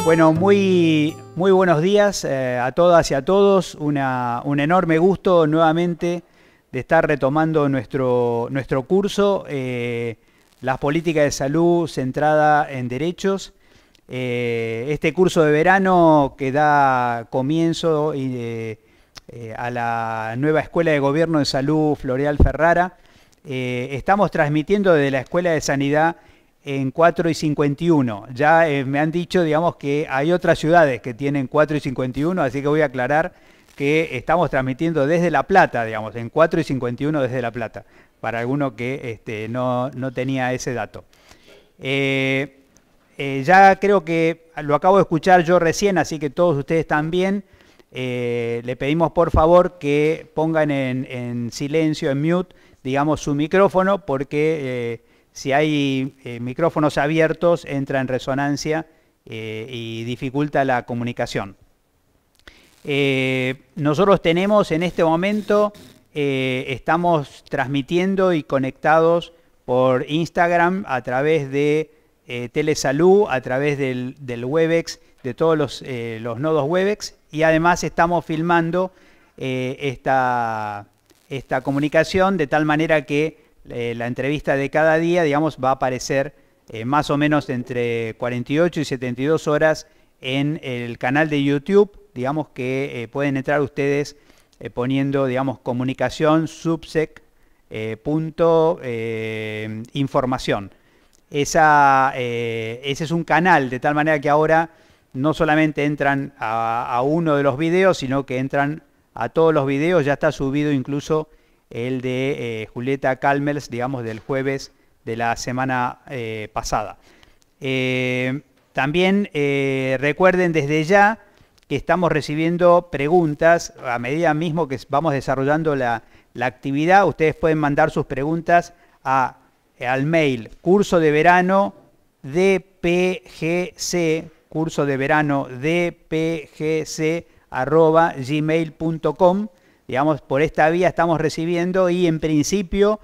Bueno, muy buenos días a todas y a todos. Un enorme gusto nuevamente de estar retomando nuestro curso, las políticas de salud centrada en derechos. Este curso de verano que da comienzo a la nueva Escuela de Gobierno de Salud Floreal Ferrara. Estamos transmitiendo desde la Escuela de Sanidad en 4 y 51. Ya me han dicho, digamos, que hay otras ciudades que tienen 4 y 51, así que voy a aclarar que estamos transmitiendo desde La Plata, digamos, en 4 y 51 desde La Plata, para alguno que no tenía ese dato. Ya creo que lo acabo de escuchar yo recién, así que todos ustedes también. Le pedimos por favor que pongan en silencio, en mute, digamos, su micrófono, porque si hay micrófonos abiertos entra en resonancia y dificulta la comunicación. Nosotros tenemos en este momento, estamos transmitiendo y conectados por Instagram a través de Telesalud, a través del Webex, de todos los nodos Webex, y además estamos filmando esta comunicación de tal manera que la entrevista de cada día, digamos, va a aparecer más o menos entre 48 y 72 horas en el canal de YouTube, digamos que pueden entrar ustedes poniendo, digamos, comunicación subsec información. Ese es un canal, de tal manera que ahora no solamente entran a uno de los videos, sino que entran a todos los videos. Ya está subido incluso el de Julieta Calmels, digamos, del jueves de la semana pasada. También recuerden desde ya que estamos recibiendo preguntas a medida mismo que vamos desarrollando la actividad. Ustedes pueden mandar sus preguntas al mail curso de verano dpgc, curso de verano dpgc@gmail.com. Digamos, por esta vía estamos recibiendo y en principio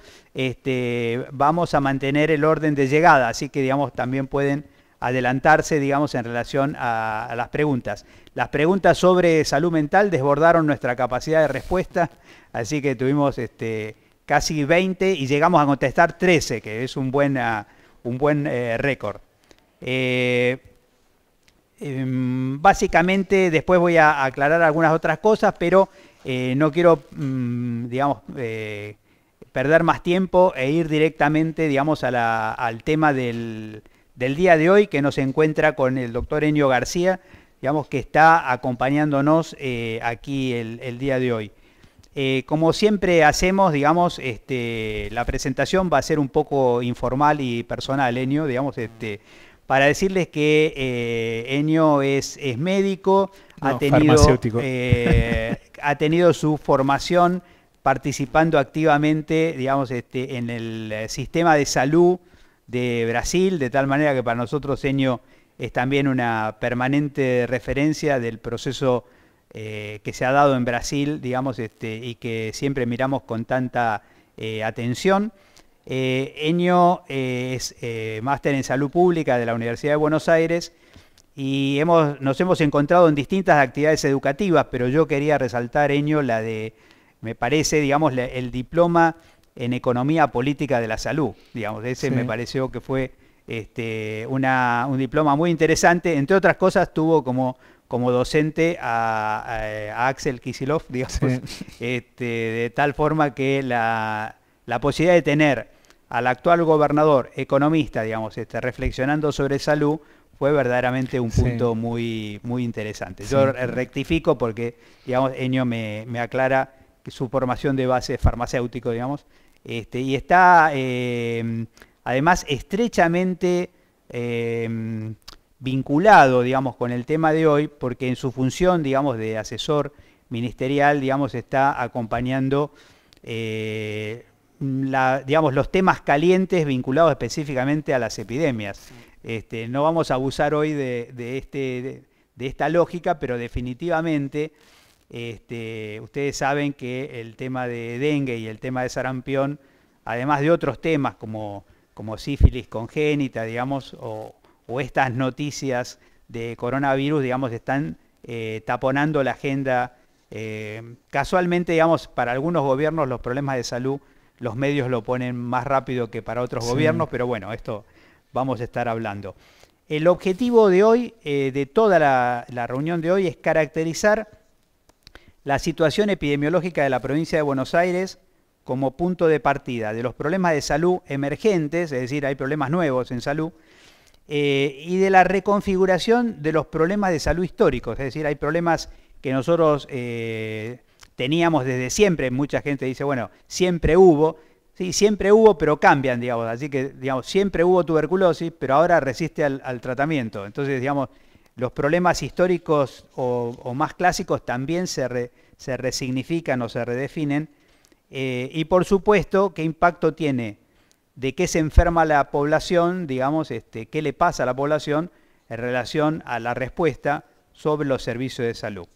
vamos a mantener el orden de llegada, así que, digamos, también pueden adelantarse, digamos, en relación a las preguntas. Las preguntas sobre salud mental desbordaron nuestra capacidad de respuesta, así que tuvimos casi 20 y llegamos a contestar 13, que es un buen récord. Básicamente, después voy a aclarar algunas otras cosas, pero no quiero, digamos, perder más tiempo e ir directamente, digamos, al tema del día de hoy, que nos encuentra con el doctor Enio García, digamos, que está acompañándonos aquí el día de hoy. Como siempre hacemos, digamos, la presentación va a ser un poco informal y personal, Enio, digamos, para decirles que Enio es médico, farmacéutico. Ha tenido su formación participando activamente, digamos, en el sistema de salud de Brasil, de tal manera que para nosotros Enio es también una permanente referencia del proceso que se ha dado en Brasil, digamos, y que siempre miramos con tanta atención. Enio es máster en salud pública de la Universidad de Buenos Aires y nos hemos encontrado en distintas actividades educativas, pero yo quería resaltar, Enio, me parece, digamos, el diploma en economía política de la salud, digamos, ese sí. Me pareció que fue un diploma muy interesante. Entre otras cosas, tuvo como docente a Axel Kicillof, digamos, sí. De tal forma que la posibilidad de tener al actual gobernador economista, digamos, reflexionando sobre salud, fue verdaderamente un punto muy interesante. Sí. Yo rectifico porque, digamos, Enio me aclara que su formación de base es farmacéutico, digamos, y está además estrechamente vinculado, digamos, con el tema de hoy, porque en su función, digamos, de asesor ministerial, digamos, está acompañando digamos, los temas calientes vinculados específicamente a las epidemias. No vamos a abusar hoy de esta lógica, pero definitivamente ustedes saben que el tema de dengue y el tema de sarampión, además de otros temas como sífilis congénita, digamos, o estas noticias de coronavirus, digamos, están taponando la agenda. Casualmente, digamos, para algunos gobiernos los problemas de salud, los medios lo ponen más rápido que para otros gobiernos, pero bueno, esto vamos a estar hablando. El objetivo de hoy, de toda la reunión de hoy, es caracterizar la situación epidemiológica de la provincia de Buenos Aires como punto de partida de los problemas de salud emergentes, es decir, hay problemas nuevos en salud, y de la reconfiguración de los problemas de salud históricos, es decir, hay problemas que nosotros teníamos desde siempre. Mucha gente dice, bueno, siempre hubo, sí, siempre hubo, pero cambian, digamos, así que, digamos, siempre hubo tuberculosis, pero ahora resiste al tratamiento. Entonces, digamos, los problemas históricos o más clásicos también se resignifican o se redefinen. Y por supuesto, ¿qué impacto tiene? ¿De qué se enferma la población? Digamos, ¿qué le pasa a la población en relación a la respuesta sobre los servicios de salud?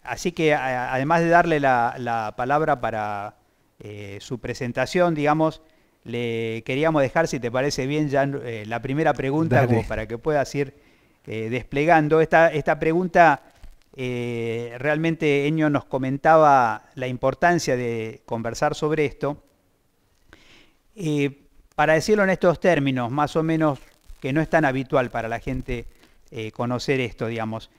Así que además de darle la palabra para su presentación, digamos, le queríamos dejar, si te parece bien, ya la primera pregunta, como para que puedas ir desplegando. Esta pregunta, realmente Enio nos comentaba la importancia de conversar sobre esto. Para decirlo en estos términos, más o menos, que no es tan habitual para la gente conocer esto, digamos.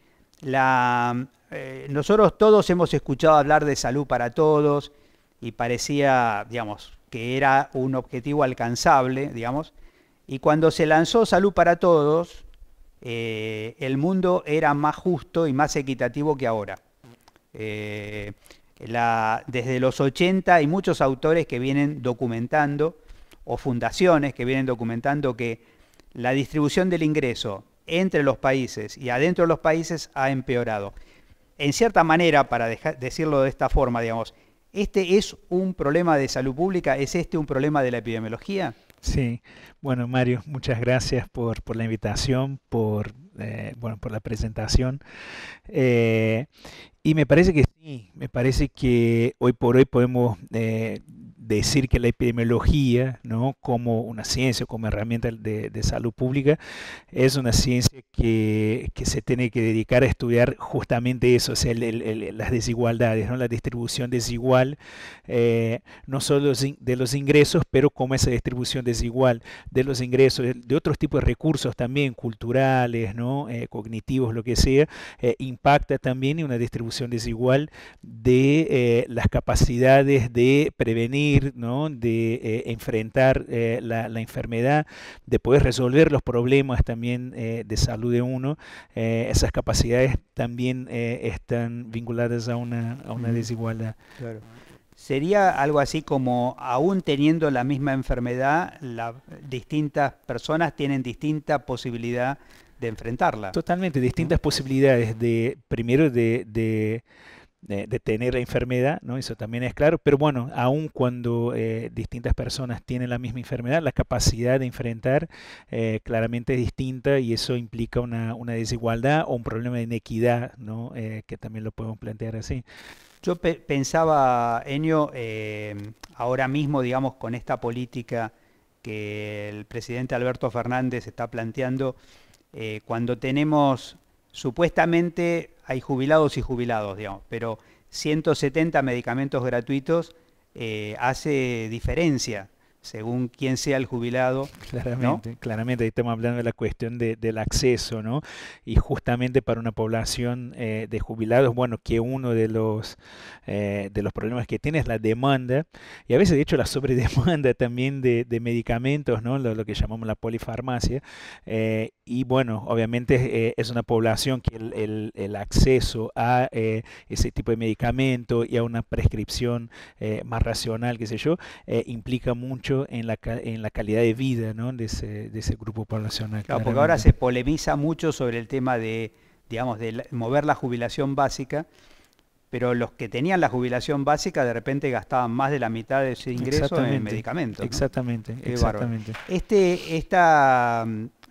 Nosotros todos hemos escuchado hablar de salud para todos y parecía, digamos, que era un objetivo alcanzable, digamos, y cuando se lanzó Salud para Todos, el mundo era más justo y más equitativo que ahora. Desde los 80 hay muchos autores que vienen documentando, o fundaciones que vienen documentando, que la distribución del ingreso entre los países y adentro de los países ha empeorado. En cierta manera, para decirlo de esta forma, digamos, ¿este es un problema de salud pública? ¿Es este un problema de la epidemiología? Sí, bueno, Mario, muchas gracias por la invitación, bueno, por la presentación. Y me parece que sí, me parece que hoy por hoy podemos decir que la epidemiología, ¿no?, como una ciencia, como herramienta de salud pública, es una ciencia que se tiene que dedicar a estudiar justamente eso, o sea, las desigualdades, ¿no?, la distribución desigual, no solo de los ingresos, pero como esa distribución desigual de los ingresos, de otros tipos de recursos también, culturales, ¿no?, cognitivos, lo que sea, impacta también en una distribución desigual de las capacidades de prevenir, ¿no?, de enfrentar la enfermedad, de poder resolver los problemas también de salud de uno. Esas capacidades también están vinculadas a una desigualdad. Claro. ¿Sería algo así como, aún teniendo la misma enfermedad, distintas personas tienen distinta posibilidad de enfrentarla? Totalmente, distintas posibilidades primero de tener la enfermedad, ¿no? Eso también es claro, pero bueno, aun cuando distintas personas tienen la misma enfermedad, la capacidad de enfrentar claramente es distinta, y eso implica una desigualdad o un problema de inequidad, ¿no? Que también lo podemos plantear así. Yo pensaba, Enio, ahora mismo, digamos, con esta política que el presidente Alberto Fernández está planteando, cuando tenemos, supuestamente hay jubilados y jubilados, digamos, pero 170 medicamentos gratuitos, hace diferencia según quién sea el jubilado, Claramente, ¿no? claramente, ahí estamos hablando de la cuestión del acceso, ¿no? Y justamente para una población de jubilados, bueno, que uno de los problemas que tiene es la demanda, y a veces de hecho la sobredemanda también de medicamentos, ¿no? Lo que llamamos la polifarmacia, y bueno, obviamente es una población que el acceso a ese tipo de medicamento y a una prescripción más racional, qué sé yo, implica mucho en la calidad de vida, ¿no?, de ese grupo poblacional. Claro, porque ahora se polemiza mucho sobre el tema de, digamos, de mover la jubilación básica, pero los que tenían la jubilación básica de repente gastaban más de la mitad de ese ingreso en medicamentos, ¿no? Exactamente, Qué exactamente.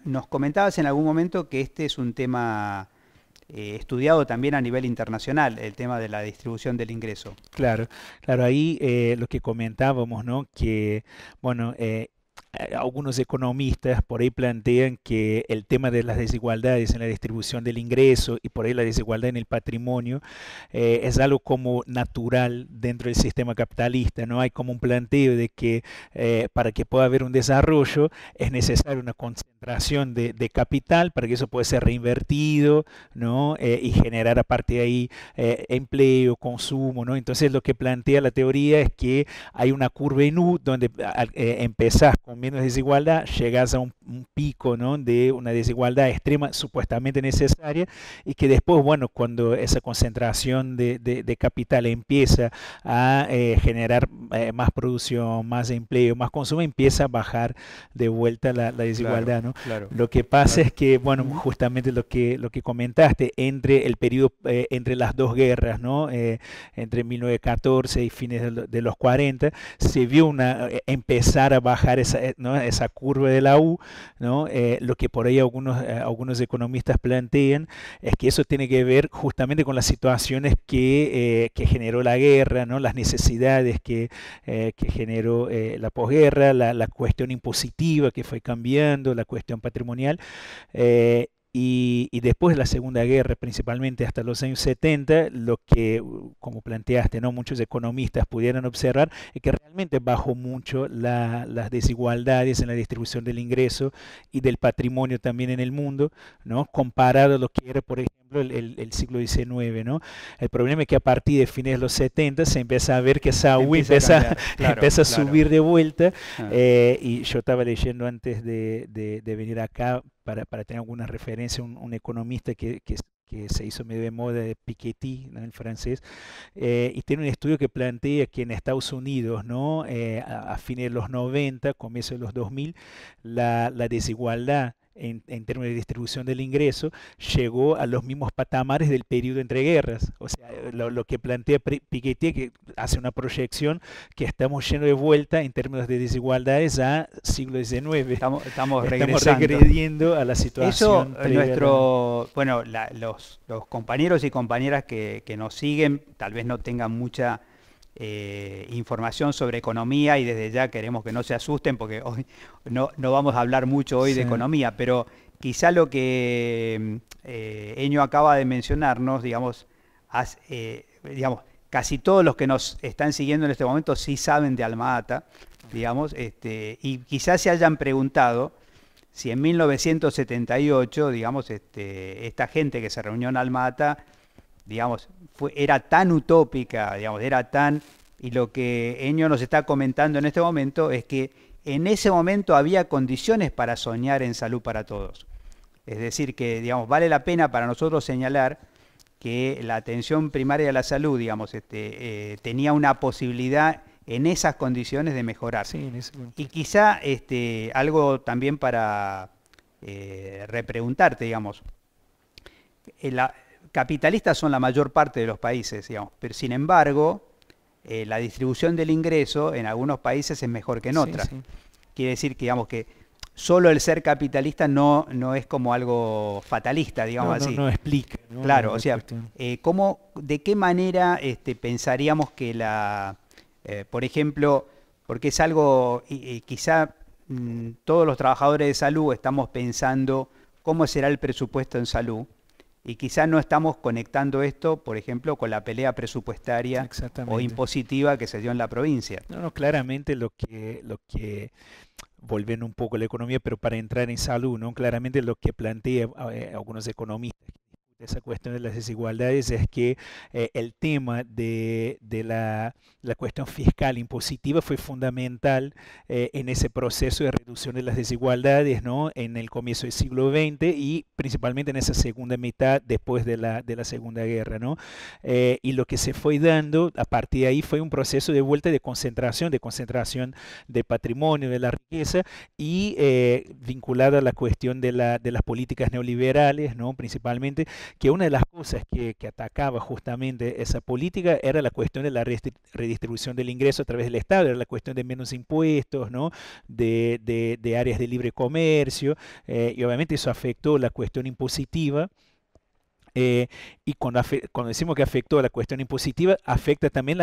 Nos comentabas en algún momento que este es un tema estudiado también a nivel internacional, el tema de la distribución del ingreso. Claro, claro, ahí lo que comentábamos, ¿no?, que, bueno, algunos economistas por ahí plantean que el tema de las desigualdades en la distribución del ingreso y por ahí la desigualdad en el patrimonio es algo como natural dentro del sistema capitalista, ¿no? Hay como un planteo de que para que pueda haber un desarrollo es necesaria una concentración de capital para que eso pueda ser reinvertido, ¿no? Y generar a partir de ahí empleo, consumo, ¿no? Entonces lo que plantea la teoría es que hay una curva en U donde empezás con menos desigualdad, llegas a un pico, ¿no? De una desigualdad extrema supuestamente necesaria y que después, bueno, cuando esa concentración de capital empieza a generar más producción, más empleo, más consumo, empieza a bajar de vuelta la desigualdad, ¿no? Claro, Lo que pasa claro. es que, bueno, Ujú. justamente lo que comentaste, entre el periodo, entre las dos guerras, ¿no? Entre 1914 y fines de los 40, se vio empezar a bajar esa, ¿no? esa curva de la U, ¿no? Lo que por ahí algunos economistas plantean es que eso tiene que ver justamente con las situaciones que generó la guerra, ¿no? Las necesidades que generó la posguerra, la cuestión impositiva que fue cambiando, la cuestión patrimonial. Y después de la Segunda Guerra, principalmente hasta los años 70, lo que, como planteaste, ¿no? Muchos economistas pudieron observar es que realmente bajó mucho las desigualdades en la distribución del ingreso y del patrimonio también en el mundo, ¿no? Comparado a lo que era, por ejemplo, el siglo XIX, ¿no? El problema es que a partir de fines de los 70 se empieza a ver que esa U Empieza a cambiar, claro, empieza a claro. subir de vuelta. Ah, Y yo estaba leyendo antes de venir acá para tener alguna referencia, un economista que se hizo medio de moda, de Piketty, ¿no? El francés, y tiene un estudio que plantea que en Estados Unidos, ¿no? A fines de los 90, comienzo de los 2000, la desigualdad en términos de distribución del ingreso, llegó a los mismos patamares del periodo entre guerras. O sea, lo que plantea Piketty, que hace una proyección que estamos yendo de vuelta en términos de desigualdades a siglo XIX. estamos Estamos regresando. regrediendo a la Eso, situación previa a bueno, los compañeros y compañeras que nos siguen tal vez no tengan mucha información sobre economía y desde ya queremos que no se asusten porque hoy no vamos a hablar mucho hoy de Sí, economía, pero quizá lo que Eño acaba de mencionarnos, digamos, casi todos los que nos están siguiendo en este momento sí saben de Alma-Ata, digamos, y quizás se hayan preguntado si en 1978, digamos, esta gente que se reunió en Alma-Ata, digamos, era tan utópica, digamos, era tan... Y lo que Eño nos está comentando en este momento es que en ese momento había condiciones para soñar en salud para todos. Es decir, que, digamos, vale la pena para nosotros señalar que la atención primaria de la salud, digamos, tenía una posibilidad en esas condiciones de mejorar. sí, en ese momento. Y quizá algo también para repreguntarte, digamos, capitalistas son la mayor parte de los países, digamos, pero sin embargo, la distribución del ingreso en algunos países es mejor que en Sí, otras. sí. Quiere decir que, digamos, que solo el ser capitalista no es como algo fatalista, digamos No, no, así. no explica, ¿no? Claro, o La sea, cuestión. ¿de qué manera pensaríamos que por ejemplo, porque es algo, y quizá todos los trabajadores de salud estamos pensando cómo será el presupuesto en salud, y quizá no estamos conectando esto, por ejemplo, con la pelea presupuestaria o Exactamente. impositiva que se dio en la provincia. No, no, claramente lo que volviendo un poco a la economía, pero para entrar en salud, ¿no? Claramente lo que plantea algunos economistas que discuten esa cuestión de las desigualdades es que el tema de la cuestión fiscal impositiva fue fundamental en ese proceso de reducción de las desigualdades, ¿no? En el comienzo del siglo XX y principalmente en esa segunda mitad después de la Segunda Guerra, ¿no? Y lo que se fue dando a partir de ahí fue un proceso de vuelta de concentración de patrimonio, de la riqueza y vinculado a la cuestión de las políticas neoliberales, ¿no? Principalmente, que una de las cosas que atacaba justamente esa política era la cuestión de la redistribución del ingreso a través del Estado, era la cuestión de menos impuestos, ¿no? De áreas de libre comercio, y obviamente eso afectó la cuestión impositiva Y cuando decimos que afectó a la cuestión impositiva, afecta también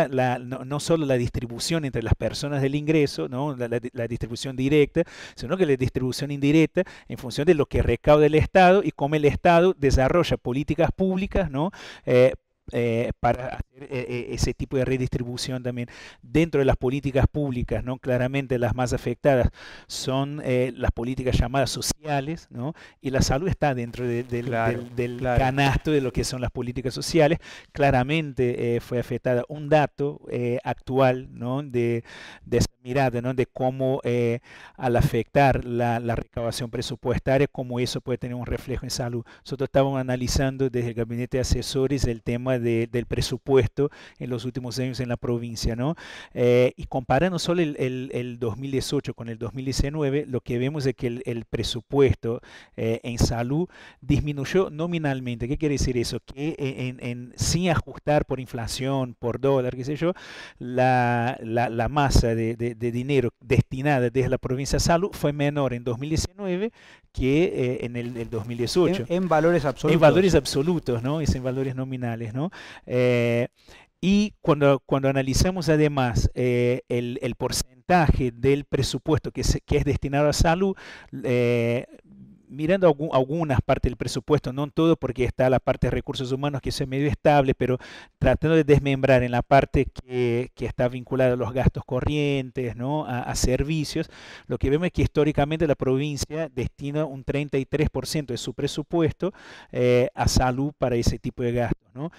no solo la distribución entre las personas del ingreso, ¿no? La distribución directa, sino que la distribución indirecta en función de lo que recauda el Estado y cómo el Estado desarrolla políticas públicas, ¿no? Para hacer ese tipo de redistribución también dentro de las políticas públicas, ¿no? Claramente las más afectadas son las políticas llamadas sociales, ¿no? Y la salud está dentro del canasto de lo que son las políticas sociales. Claramente fue afectada. Un dato actual, ¿no? de esa mirada, ¿no? De cómo al afectar la recaudación presupuestaria, cómo eso puede tener un reflejo en salud. Nosotros estábamos analizando desde el gabinete de asesores el tema del presupuesto en los últimos años en la provincia, ¿no? Y comparando solo el 2018 con el 2019, lo que vemos es que el presupuesto en salud disminuyó nominalmente. ¿Qué quiere decir eso? Que sin ajustar por inflación, por dólar, qué sé yo, la masa de dinero destinada desde la provincia de salud fue menor en 2019 que en el 2018. En valores absolutos. En valores absolutos, ¿no? Es en valores nominales, ¿no? Y cuando analizamos además el porcentaje del presupuesto que es destinado a salud, mirando algunas partes del presupuesto, no en todo porque está la parte de recursos humanos que es medio estable, pero tratando de desmembrar en la parte que está vinculada a los gastos corrientes, ¿no? a servicios, lo que vemos es que históricamente la provincia destina un 33% de su presupuesto a salud para ese tipo de gastos, ¿no?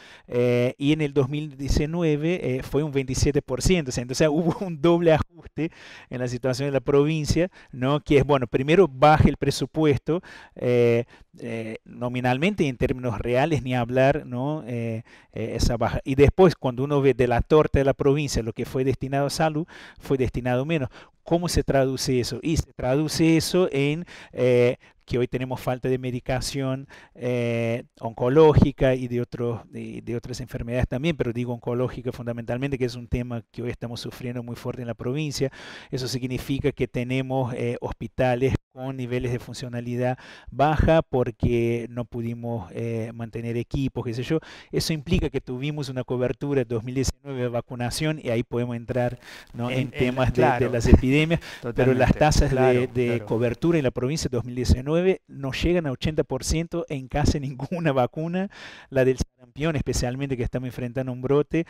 Y en el 2019 fue un 27%, o sea, entonces hubo un doble ajuste en la situación de la provincia, ¿no? Que es, bueno, primero baja el presupuesto, nominalmente y en términos reales ni hablar, ¿no? Esa baja. Y después cuando uno ve de la torta de la provincia lo que fue destinado a salud, fue destinado menos. ¿Cómo se traduce eso? Y se traduce eso en que hoy tenemos falta de medicación oncológica y de otras enfermedades también, pero digo oncológica fundamentalmente, que es un tema que hoy estamos sufriendo muy fuerte en la provincia. Eso significa que tenemos hospitales con niveles de funcionalidad baja porque no pudimos mantener equipos, qué sé yo. Eso implica que tuvimos una cobertura en 2019 de vacunación y ahí podemos entrar, ¿no? en temas de las epidemias, pero las tasas de cobertura en la provincia de 2019 no llegan a 80% en casi ninguna vacuna. La del sarampión, especialmente que estamos enfrentando un brote,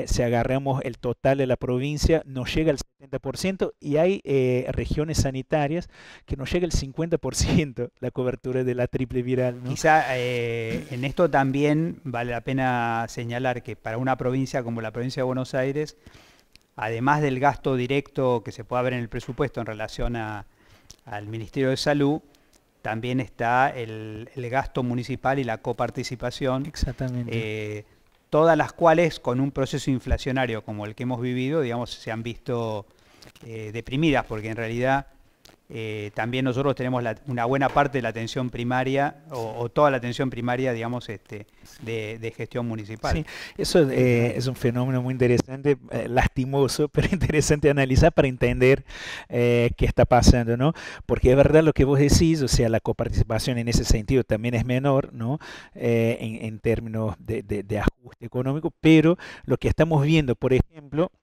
si agarramos el total de la provincia, no llega al 70% y hay regiones sanitarias que no llega al 50% la cobertura de la triple viral, ¿no? Quizá en esto también vale la pena señalar que para una provincia como la provincia de Buenos Aires, además del gasto directo que se puede ver en el presupuesto en relación al Ministerio de Salud, también está el gasto municipal y la coparticipación. Exactamente. Todas las cuales con un proceso inflacionario como el que hemos vivido, digamos, se han visto deprimidas, porque en realidad también nosotros tenemos una buena parte de la atención primaria o toda la atención primaria, digamos, de gestión municipal. Sí, eso es un fenómeno muy interesante, lastimoso, pero interesante de analizar para entender qué está pasando, ¿no? Porque es verdad lo que vos decís, o sea, la coparticipación en ese sentido también es menor, ¿no? En términos de ajuste económico, pero lo que estamos viendo, por ejemplo,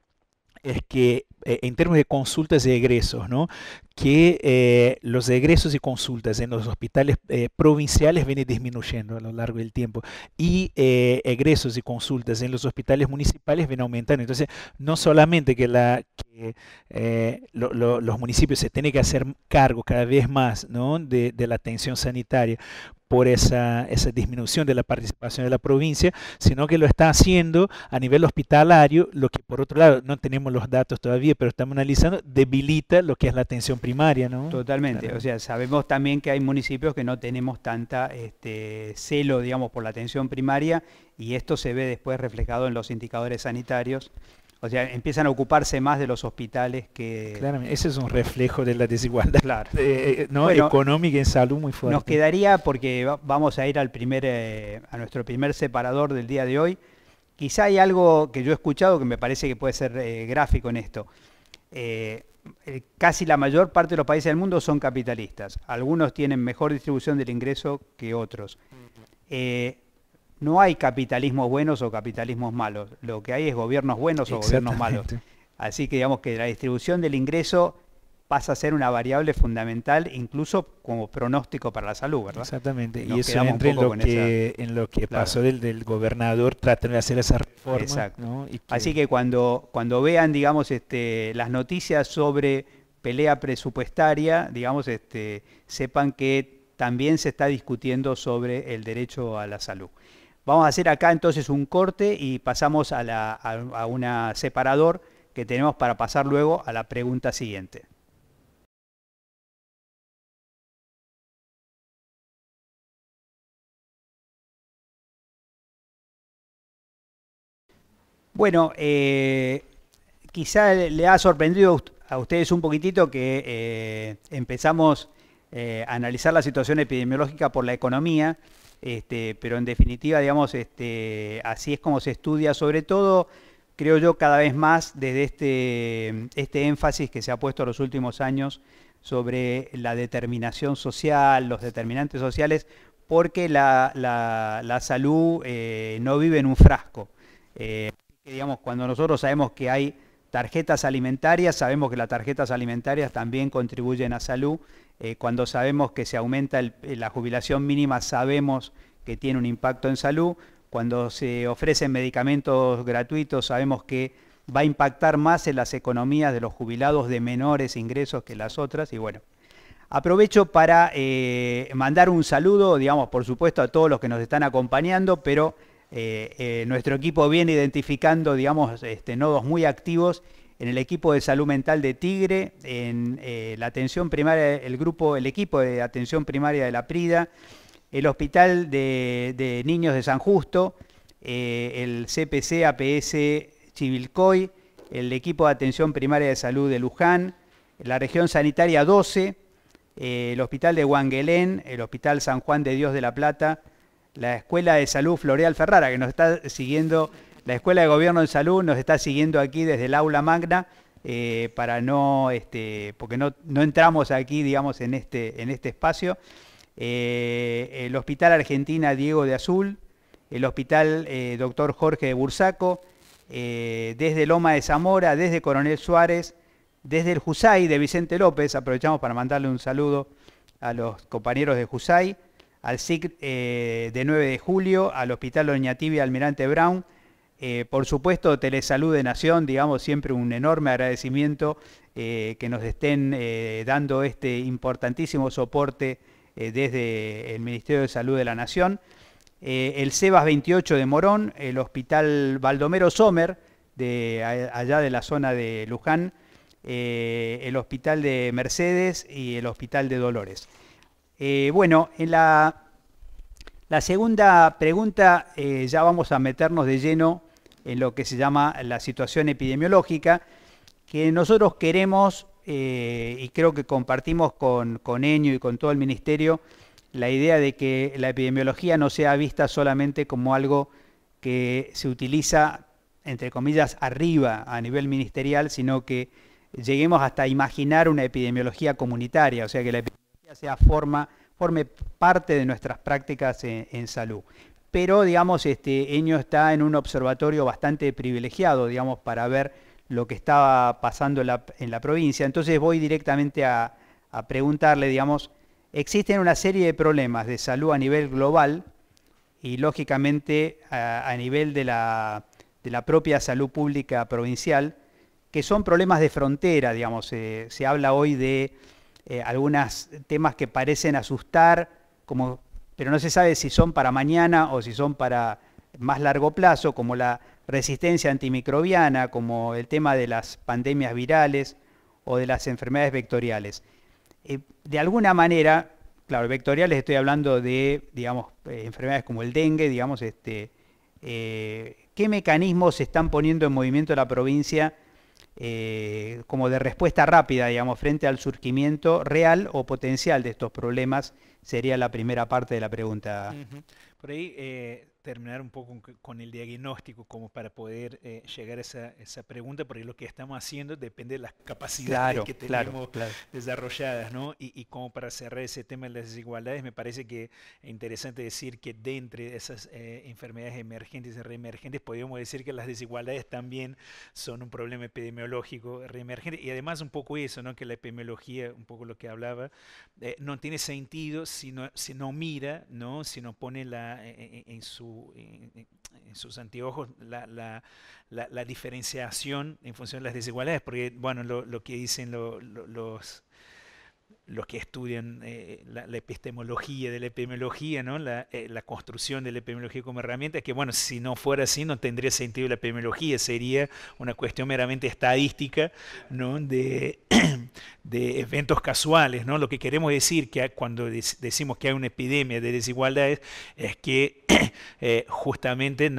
es que en términos de consultas y egresos, ¿no? Que los egresos y consultas en los hospitales provinciales vienen disminuyendo a lo largo del tiempo y egresos y consultas en los hospitales municipales vienen aumentando. Entonces, no solamente que los municipios se tienen que hacer cargo cada vez más, ¿no? de la atención sanitaria por esa disminución de la participación de la provincia, sino que lo está haciendo a nivel hospitalario, lo que por otro lado no tenemos los datos todavía, pero estamos analizando, debilita lo que es la atención primaria, ¿no? Totalmente, claro. O sea, sabemos también que hay municipios que no tenemos tanta celo, digamos, por la atención primaria, y esto se ve después reflejado en los indicadores sanitarios. O sea, empiezan a ocuparse más de los hospitales que... Claramente, ese es un reflejo de la desigualdad, claro. ¿No? Bueno, económica y en salud muy fuerte. Nos quedaría, porque vamos a ir a nuestro primer separador del día de hoy. Quizá hay algo que yo he escuchado que me parece que puede ser gráfico en esto. Casi la mayor parte de los países del mundo son capitalistas. Algunos tienen mejor distribución del ingreso que otros. no hay capitalismos buenos o capitalismos malos, lo que hay es gobiernos buenos o gobiernos malos. Así que digamos que la distribución del ingreso pasa a ser una variable fundamental, incluso como pronóstico para la salud, ¿verdad? Exactamente, y eso entra en lo que pasó del gobernador tratando de hacer esa reforma. Exacto. ¿No? Así que cuando vean, digamos, las noticias sobre pelea presupuestaria, digamos, sepan que también se está discutiendo sobre el derecho a la salud. Vamos a hacer acá entonces un corte y pasamos a una separador que tenemos para pasar luego a la pregunta siguiente. Bueno, quizá le ha sorprendido a ustedes un poquitito que empezamos a analizar la situación epidemiológica por la economía, pero en definitiva, digamos, así es como se estudia, sobre todo, creo yo, cada vez más desde este énfasis que se ha puesto en los últimos años sobre la determinación social, los determinantes sociales, porque la salud no vive en un frasco. Digamos, cuando nosotros sabemos que hay tarjetas alimentarias, sabemos que las tarjetas alimentarias también contribuyen a salud. Cuando sabemos que se aumenta la jubilación mínima, sabemos que tiene un impacto en salud. Cuando se ofrecen medicamentos gratuitos, sabemos que va a impactar más en las economías de los jubilados de menores ingresos que las otras. Y bueno, aprovecho para mandar un saludo, digamos, por supuesto, a todos los que nos están acompañando, pero nuestro equipo viene identificando, digamos, nodos muy activos en el equipo de salud mental de Tigre, en la atención primaria, el equipo de atención primaria de la Prida, el Hospital de Niños de San Justo, el CPC APS Chivilcoy, el equipo de atención primaria de salud de Luján, la región sanitaria 12, el Hospital de Huanguelén, el Hospital San Juan de Dios de la Plata, la Escuela de Salud Floreal Ferrara, que nos está siguiendo, la Escuela de Gobierno en Salud nos está siguiendo aquí desde el aula magna, para no, porque no entramos aquí, digamos, en este espacio. El Hospital Argentina Diego de Azul, el Hospital Dr. Jorge de Bursaco, desde Loma de Zamora, desde Coronel Suárez, desde el Jusay de Vicente López, aprovechamos para mandarle un saludo a los compañeros de Jusay, al SIC de 9 de julio, al Hospital Doña Tibia Almirante Brown, por supuesto Telesalud de Nación, digamos, siempre un enorme agradecimiento que nos estén dando este importantísimo soporte desde el Ministerio de Salud de la Nación, el CEBAS 28 de Morón, el Hospital Baldomero Sommer, allá de la zona de Luján, el Hospital de Mercedes y el Hospital de Dolores. Bueno, en la segunda pregunta ya vamos a meternos de lleno en lo que se llama la situación epidemiológica, que nosotros queremos, y creo que compartimos con Enio y con todo el Ministerio, la idea de que la epidemiología no sea vista solamente como algo que se utiliza, entre comillas, arriba a nivel ministerial, sino que lleguemos hasta imaginar una epidemiología comunitaria, o sea, que la epidemiología forme parte de nuestras prácticas en salud. Pero, digamos, Enio está en un observatorio bastante privilegiado, digamos, para ver lo que estaba pasando en la provincia. Entonces voy directamente a preguntarle, digamos, existen una serie de problemas de salud a nivel global y, lógicamente, a nivel de la propia salud pública provincial, que son problemas de frontera, digamos. Se habla hoy de algunos temas que parecen asustar, pero no se sabe si son para mañana o si son para más largo plazo, como la resistencia antimicrobiana, como el tema de las pandemias virales o de las enfermedades vectoriales. De alguna manera, claro, vectoriales estoy hablando de, digamos, enfermedades como el dengue, digamos, ¿qué mecanismos se están poniendo en movimiento la provincia como de respuesta rápida, digamos, frente al surgimiento real o potencial de estos problemas? Sería la primera parte de la pregunta. Por ahí terminar un poco con el diagnóstico como para poder llegar a esa pregunta, porque lo que estamos haciendo depende de las capacidades que tenemos desarrolladas, ¿no? Y como para cerrar ese tema de las desigualdades, me parece que es interesante decir que dentro de esas enfermedades emergentes y reemergentes, podríamos decir que las desigualdades también son un problema epidemiológico reemergente, y además un poco eso, ¿no? Que la epidemiología, un poco lo que hablaba, no tiene sentido si no mira, ¿no? Si no pone en sus anteojos la diferenciación en función de las desigualdades, porque bueno, lo que dicen los que estudian la epistemología de la epidemiología, ¿no? La construcción de la epidemiología como herramienta, es que bueno, si no fuera así no tendría sentido la epidemiología, sería una cuestión meramente estadística, ¿no? de eventos casuales, ¿no? Lo que queremos decir que cuando decimos que hay una epidemia de desigualdades es que justamente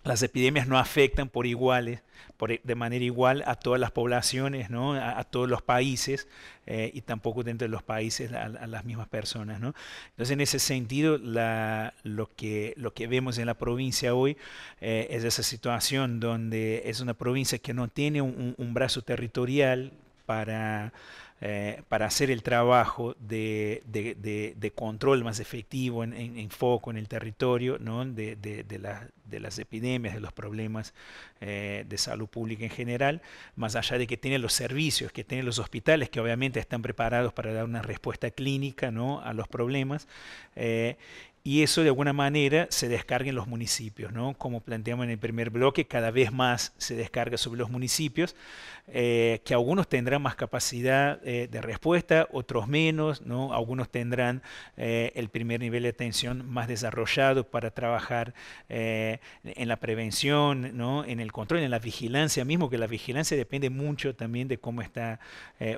las epidemias no afectan por iguales, de manera igual a todas las poblaciones, ¿no? A todos los países, y tampoco dentro de los países a las mismas personas, ¿no? Entonces, en ese sentido, lo que vemos en la provincia hoy es esa situación donde es una provincia que no tiene un brazo territorial para hacer el trabajo de control más efectivo en foco en el territorio, ¿no? de las epidemias, de los problemas de salud pública en general, más allá de que tiene los servicios, que tiene los hospitales, que obviamente están preparados para dar una respuesta clínica, ¿no? a los problemas. Y eso de alguna manera se descarga en los municipios, ¿no? Como planteamos en el primer bloque, cada vez más se descarga sobre los municipios, que algunos tendrán más capacidad de respuesta, otros menos, ¿no? Algunos tendrán el primer nivel de atención más desarrollado para trabajar en la prevención, ¿no? En el control, en la vigilancia mismo, que la vigilancia depende mucho también de cómo está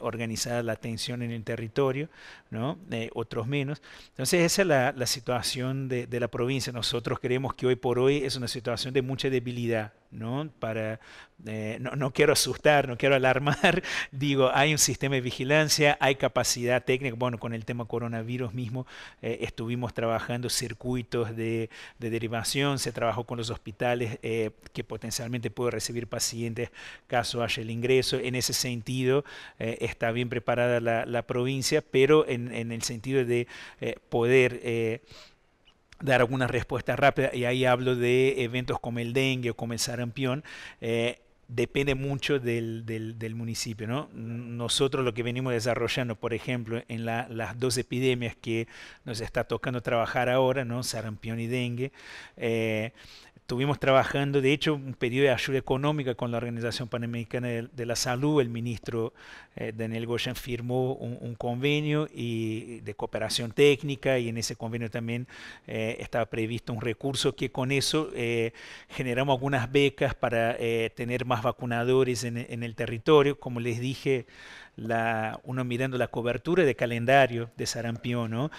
organizada la atención en el territorio, ¿no? Otros menos. Entonces esa es la situación de la provincia. Nosotros creemos que hoy por hoy es una situación de mucha debilidad, ¿no? No quiero asustar, no quiero alarmar, digo, hay un sistema de vigilancia, hay capacidad técnica. Bueno, con el tema coronavirus mismo estuvimos trabajando circuitos de derivación, se trabajó con los hospitales que potencialmente pueden recibir pacientes caso haya el ingreso. En ese sentido está bien preparada la provincia, pero en el sentido de poder dar alguna respuesta rápida, y ahí hablo de eventos como el dengue o como el sarampión, depende mucho del municipio, ¿no? Nosotros lo que venimos desarrollando, por ejemplo, en las dos epidemias que nos está tocando trabajar ahora, ¿no? Sarampión y dengue, estuvimos trabajando, de hecho, un pedido de ayuda económica con la Organización Panamericana de la Salud. El ministro Daniel Goyan firmó un convenio de cooperación técnica, y en ese convenio también estaba previsto un recurso que con eso generamos algunas becas para tener más vacunadores en el territorio. Como les dije, uno mirando la cobertura de calendario de sarampión, ¿no?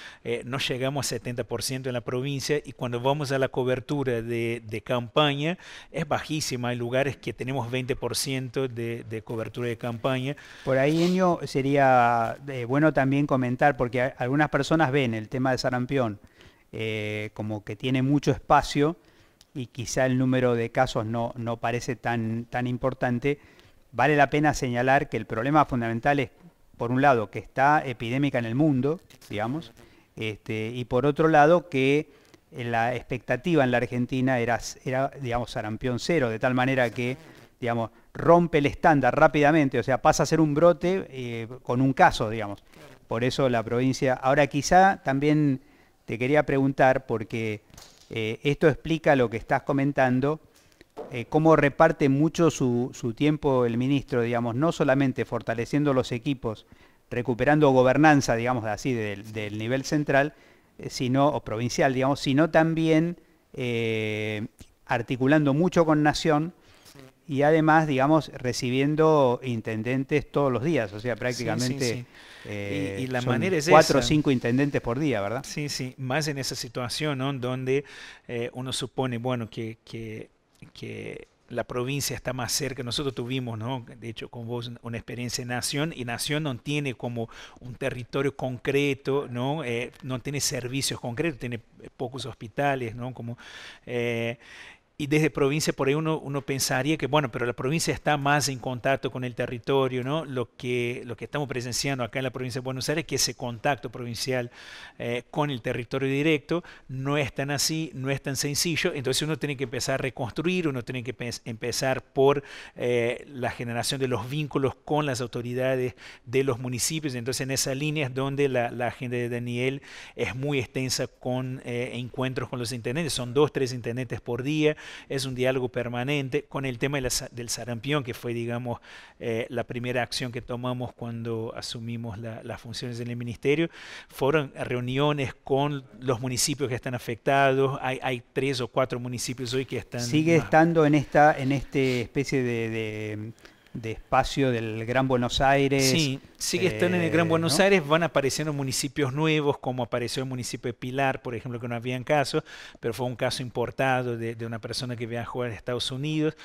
No llegamos a 70% en la provincia, y cuando vamos a la cobertura de campaña es bajísima. Hay lugares que tenemos 20% de cobertura de campaña. Por ahí, Enio, sería bueno también comentar, porque algunas personas ven el tema de sarampión como que tiene mucho espacio y quizá el número de casos no parece tan importante. Vale la pena señalar que el problema fundamental es, por un lado, que está epidémica en el mundo, digamos, y por otro lado que la expectativa en la Argentina era digamos, sarampión cero, de tal manera que, digamos, rompe el estándar rápidamente, o sea, pasa a ser un brote con un caso, digamos. Por eso la provincia... Ahora, quizá también te quería preguntar, porque esto explica lo que estás comentando, cómo reparte mucho su tiempo el ministro, digamos, no solamente fortaleciendo los equipos, recuperando gobernanza, digamos así, del nivel central, o provincial, digamos, sino también articulando mucho con Nación, y además, digamos, recibiendo intendentes todos los días, o sea, prácticamente y la son manera es 4 o esa. 5 intendentes por día, ¿verdad? Sí, sí, más en esa situación, ¿no? Donde uno supone, bueno, que la provincia está más cerca. Nosotros tuvimos, ¿no? De hecho, con vos una experiencia en Nación, y Nación no tiene como un territorio concreto, ¿no? No tiene servicios concretos, tiene pocos hospitales, ¿no? Como, y desde provincia por ahí uno pensaría que, bueno, pero la provincia está más en contacto con el territorio, ¿no? Lo que estamos presenciando acá en la provincia de Buenos Aires es que ese contacto provincial con el territorio directo no es tan así, no es tan sencillo, entonces uno tiene que empezar a reconstruir, uno tiene que empezar por la generación de los vínculos con las autoridades de los municipios, entonces en esas líneas donde la agenda de Daniel es muy extensa con encuentros con los intendentes, son 2, 3 intendentes por día, es un diálogo permanente con el tema del sarampión, que fue, digamos, la primera acción que tomamos cuando asumimos las funciones en el ministerio. Fueron reuniones con los municipios que están afectados. Hay 3 o 4 municipios hoy que están... Sigue estando en este especie de espacio del Gran Buenos Aires. Sí, sigue estando en el Gran Buenos ¿no? Aires, van apareciendo municipios nuevos, como apareció el municipio de Pilar, por ejemplo, que no habían casos, pero fue un caso importado de una persona que viajó a Estados Unidos,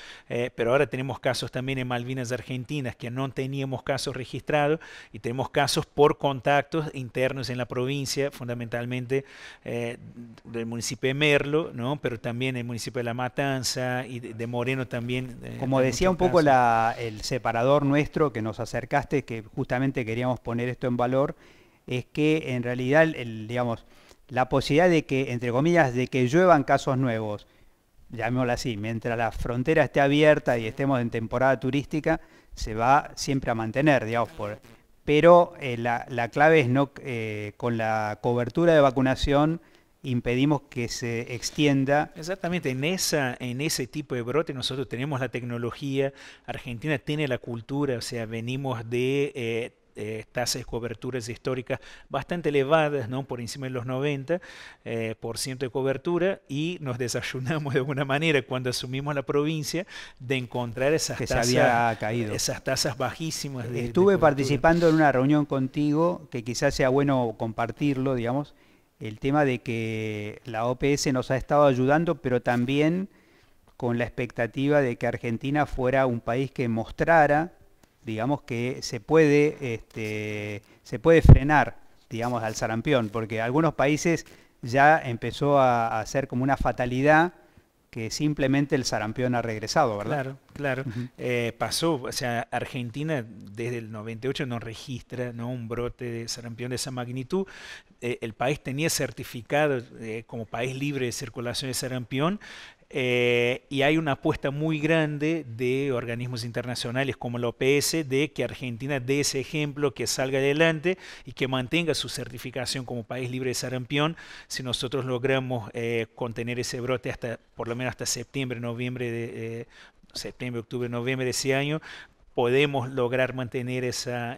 pero ahora tenemos casos también en Malvinas Argentinas, que no teníamos casos registrados, y tenemos casos por contactos internos en la provincia, fundamentalmente del municipio de Merlo, ¿no? Pero también el municipio de La Matanza y de Moreno también. Como decía un poco el separador nuestro que nos acercaste, que justamente queríamos poner esto en valor, es que en realidad, digamos, la posibilidad de que, entre comillas, de que lluevan casos nuevos, llamémoslo así, mientras la frontera esté abierta y estemos en temporada turística, se va siempre a mantener, digamos, pero la clave es no, con la cobertura de vacunación impedimos que se extienda. Exactamente, en ese tipo de brote nosotros tenemos la tecnología, Argentina tiene la cultura, o sea, venimos de tasas de coberturas históricas bastante elevadas, ¿no? Por encima de los 90% de cobertura, y nos desayunamos de alguna manera cuando asumimos la provincia de encontrar esas tasas bajísimas. Estuve participando en una reunión contigo, que quizás sea bueno compartirlo, digamos, el tema de que la OPS nos ha estado ayudando, pero también con la expectativa de que Argentina fuera un país que mostrara, digamos, que se puede frenar, digamos, al sarampión, porque algunos países ya empezó a ser como una fatalidad que simplemente el sarampión ha regresado, ¿verdad? Claro, claro. Pasó, o sea, Argentina desde el 98 no registra, ¿no?, un brote de sarampión de esa magnitud. El país tenía certificado como país libre de circulación de sarampión, y hay una apuesta muy grande de organismos internacionales como la OPS de que Argentina dé ese ejemplo, que salga adelante y que mantenga su certificación como país libre de sarampión. Si nosotros logramos contener ese brote hasta, por lo menos hasta septiembre, octubre, noviembre de ese año, podemos lograr mantener esa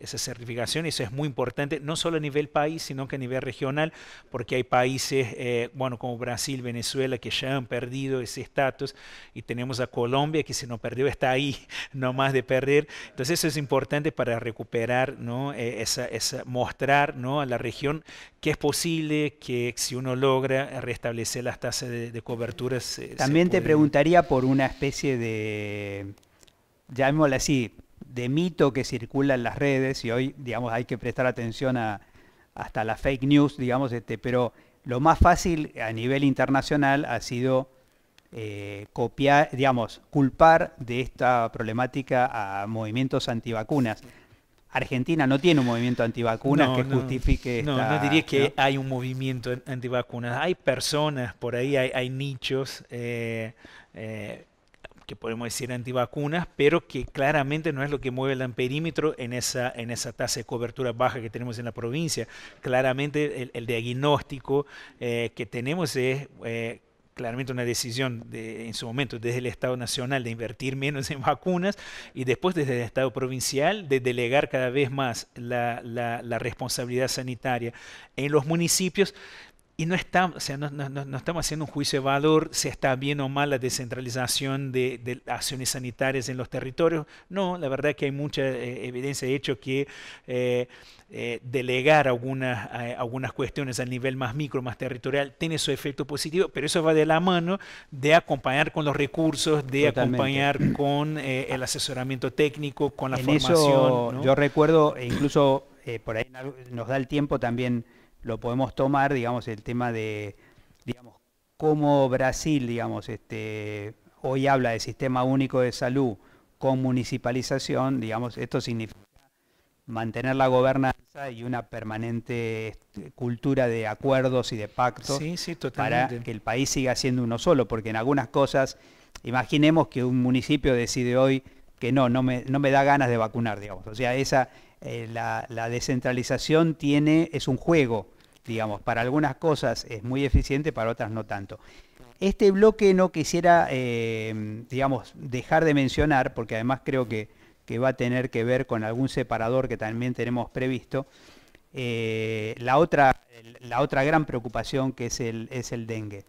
certificación. Eso es muy importante, no solo a nivel país, sino que a nivel regional, porque hay países, bueno, como Brasil, Venezuela, que ya han perdido ese estatus, y tenemos a Colombia, que si no perdió, está ahí, no más de perder. Entonces eso es importante para recuperar, ¿no?, mostrar, ¿no?, a la región que es posible, que si uno logra restablecer las tasas de cobertura. También te preguntaría por una especie de, llamémoslo así, de mito que circula en las redes, y hoy, digamos, hay que prestar atención hasta la fake news, digamos, pero lo más fácil a nivel internacional ha sido copiar, digamos, culpar de esta problemática a movimientos antivacunas. Argentina no tiene un movimiento antivacunas que justifique esta... No diría que hay un movimiento antivacunas. Hay personas por ahí, hay nichos que podemos decir antivacunas, pero que claramente no es lo que mueve el amperímetro en esa tasa de cobertura baja que tenemos en la provincia. Claramente el diagnóstico que tenemos es claramente una decisión en su momento desde el Estado Nacional de invertir menos en vacunas, y después desde el Estado Provincial de delegar cada vez más la responsabilidad sanitaria en los municipios. Y no estamos, o sea, no estamos haciendo un juicio de valor si está bien o mal la descentralización de acciones sanitarias en los territorios. No, la verdad que hay mucha evidencia de hecho que delegar algunas cuestiones a nivel más micro, más territorial, tiene su efecto positivo, pero eso va de la mano de acompañar con los recursos, de Totalmente. acompañar con el asesoramiento técnico, con la En formación, eso ¿no? yo recuerdo, e incluso por ahí nos da el tiempo también lo podemos tomar, digamos, el tema de, digamos, cómo Brasil, digamos, hoy habla de sistema único de salud con municipalización, digamos, esto significa mantener la gobernanza y una permanente cultura de acuerdos y de pactos Sí, sí, para totalmente. que el país siga siendo uno solo, porque en algunas cosas, imaginemos que un municipio decide hoy que no me da ganas de vacunar, digamos. O sea, la descentralización es un juego, digamos, para algunas cosas es muy eficiente, para otras no tanto. Este bloque no quisiera, digamos, dejar de mencionar, porque además creo que va a tener que ver con algún separador que también tenemos previsto, la otra gran preocupación que es el dengue.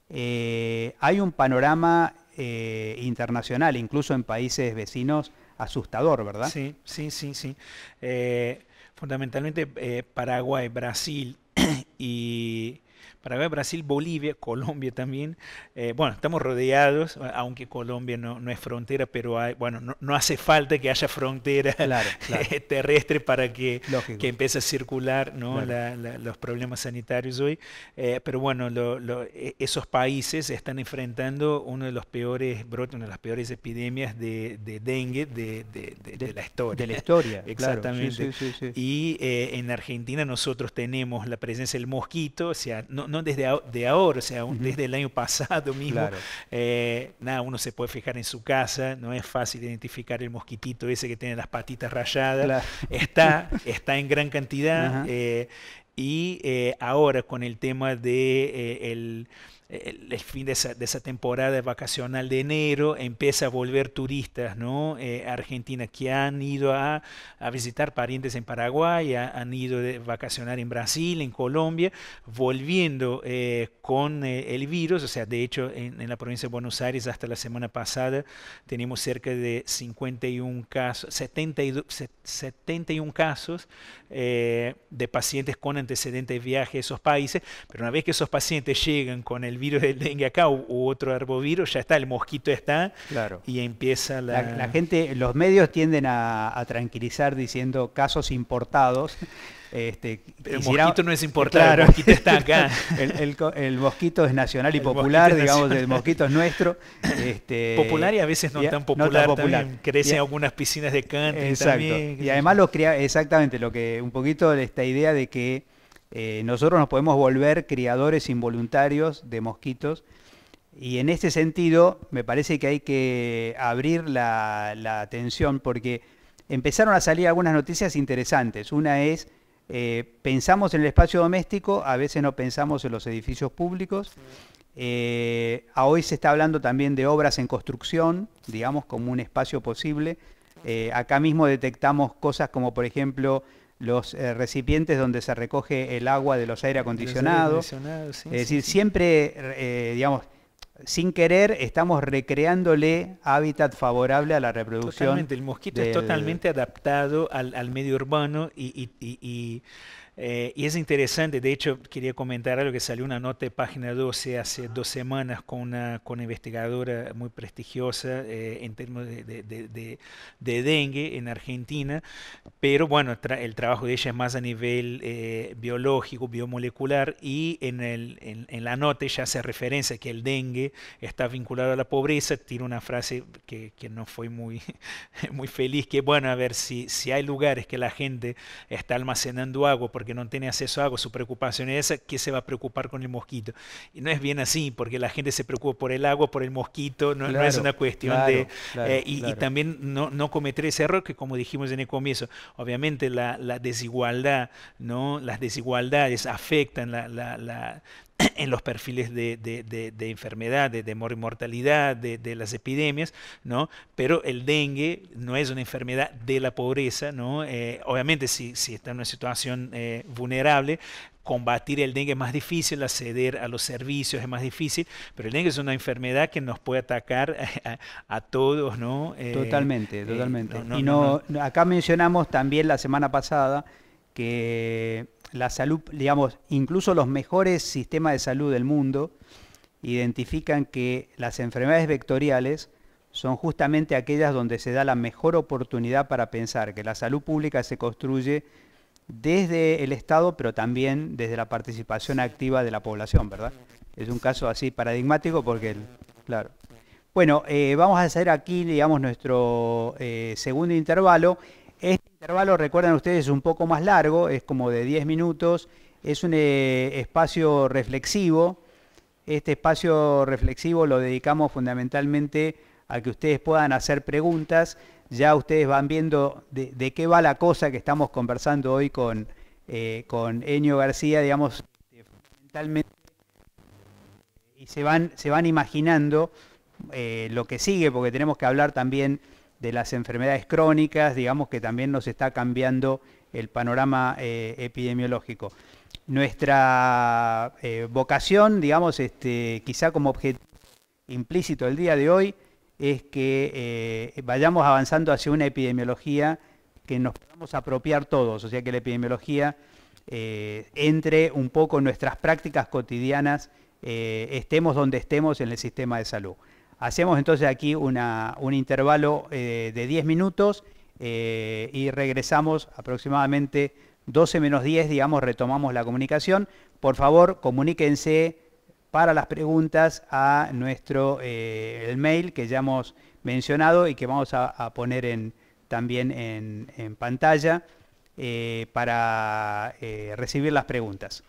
Hay un panorama internacional, incluso en países vecinos, asustador, ¿verdad? Sí, sí, sí, sí. Fundamentalmente Paraguay, Brasil y Paraguay, Brasil, Bolivia, Colombia también. Bueno, estamos rodeados, aunque Colombia no es frontera, pero bueno, no hace falta que haya frontera Claro, claro, terrestre para que lógico, empiece a circular, ¿no? claro. Los problemas sanitarios hoy. Pero bueno, esos países están enfrentando uno de los peores brotes, una de las peores epidemias de dengue de la De historia. la historia, claro, sí, Exactamente. sí, sí, sí. Y en Argentina nosotros tenemos la presencia del mosquito, o sea, no desde de ahora, o sea, Ujú, desde el año pasado mismo. claro, Nada, uno se puede fijar en su casa, no es fácil identificar el mosquitito ese que tiene las patitas rayadas. claro. Está en gran cantidad. Ajá. Y ahora con el tema de el fin de esa temporada vacacional de enero, empieza a volver turistas, ¿no? A Argentina que han ido a visitar parientes en Paraguay, han ido de vacacionar en Brasil, en Colombia, volviendo con el virus. O sea, de hecho, en la provincia de Buenos Aires hasta la semana pasada tenemos cerca de 51 casos, 71 casos de pacientes con antecedentes de viaje a esos países, pero una vez que esos pacientes llegan con el virus del dengue acá u otro arbovirus, ya está, el mosquito está Claro. y empieza La gente, los medios tienden a tranquilizar diciendo casos importados. Pero el Quisiera, mosquito no es importado, el claro, mosquito está acá. el mosquito es nacional y El mosquito popular, es digamos, el nacional. mosquito es nuestro. Popular y a veces no tan No tan popular popular. también. Y Crecen a- algunas piscinas de country exacto. también, qué Y sé además yo. exactamente, lo que un poquito de esta idea de que nosotros nos podemos volver criadores involuntarios de mosquitos. Y en este sentido, me parece que hay que abrir la atención porque empezaron a salir algunas noticias interesantes. Una es, pensamos en el espacio doméstico, a veces no pensamos en los edificios públicos. A hoy se está hablando también de obras en construcción, digamos, como un espacio posible. Acá mismo detectamos cosas como, por ejemplo, los recipientes donde se recoge el agua de los aire De los aires acondicionados. acondicionados, sí, Es sí, decir, sí. siempre, digamos, sin querer, estamos recreándole hábitat favorable a la reproducción Totalmente, el mosquito es del... totalmente adaptado al medio urbano y es interesante. De hecho, quería comentar algo que salió una nota de Página 12 hace 2 semanas con una investigadora muy prestigiosa en términos de dengue en Argentina, pero bueno, el trabajo de ella es más a nivel biológico, biomolecular, y en la nota ella hace referencia a que el dengue está vinculado a la pobreza. Tiene una frase que no fue muy, muy feliz, que bueno, a ver, si hay lugares que la gente está almacenando agua porque no tiene acceso a agua, su preocupación es esa, ¿qué se va a preocupar con el mosquito? Y no es bien así, porque la gente se preocupa por el agua, por el mosquito, no es Claro, una cuestión claro, claro, y claro. también no cometer ese error que, como dijimos en el comienzo, obviamente la desigualdad, ¿no? Las desigualdades afectan en los perfiles de enfermedad, de mortalidad, de las epidemias, ¿no? Pero el dengue no es una enfermedad de la pobreza, ¿no? Obviamente si está en una situación vulnerable, combatir el dengue es más difícil, acceder a los servicios es más difícil, pero el dengue es una enfermedad que nos puede atacar a todos, ¿no? Totalmente, totalmente. Acá mencionamos también la semana pasada que la salud, digamos, incluso los mejores sistemas de salud del mundo identifican que las enfermedades vectoriales son justamente aquellas donde se da la mejor oportunidad para pensar que la salud pública se construye desde el Estado, pero también desde la participación activa de la población, ¿verdad? Es un caso así paradigmático porque, claro. Bueno, vamos a hacer aquí, digamos, nuestro segundo intervalo. Este intervalo, recuerdan ustedes, es un poco más largo, es como de 10 minutos, es un espacio reflexivo. Este espacio reflexivo lo dedicamos fundamentalmente a que ustedes puedan hacer preguntas. Ya ustedes van viendo de qué va la cosa que estamos conversando hoy con Enio García, digamos, fundamentalmente, y se van imaginando lo que sigue, porque tenemos que hablar también de las enfermedades crónicas, digamos que también nos está cambiando el panorama epidemiológico. Nuestra vocación, digamos, quizá como objetivo implícito el día de hoy, es que vayamos avanzando hacia una epidemiología que nos podamos apropiar todos, o sea que la epidemiología entre un poco en nuestras prácticas cotidianas, estemos donde estemos en el sistema de salud. Hacemos entonces aquí un intervalo de 10 minutos y regresamos aproximadamente 12 menos 10, digamos, retomamos la comunicación. Por favor, comuníquense para las preguntas a nuestro el mail que ya hemos mencionado y que vamos a poner también en pantalla para recibir las preguntas.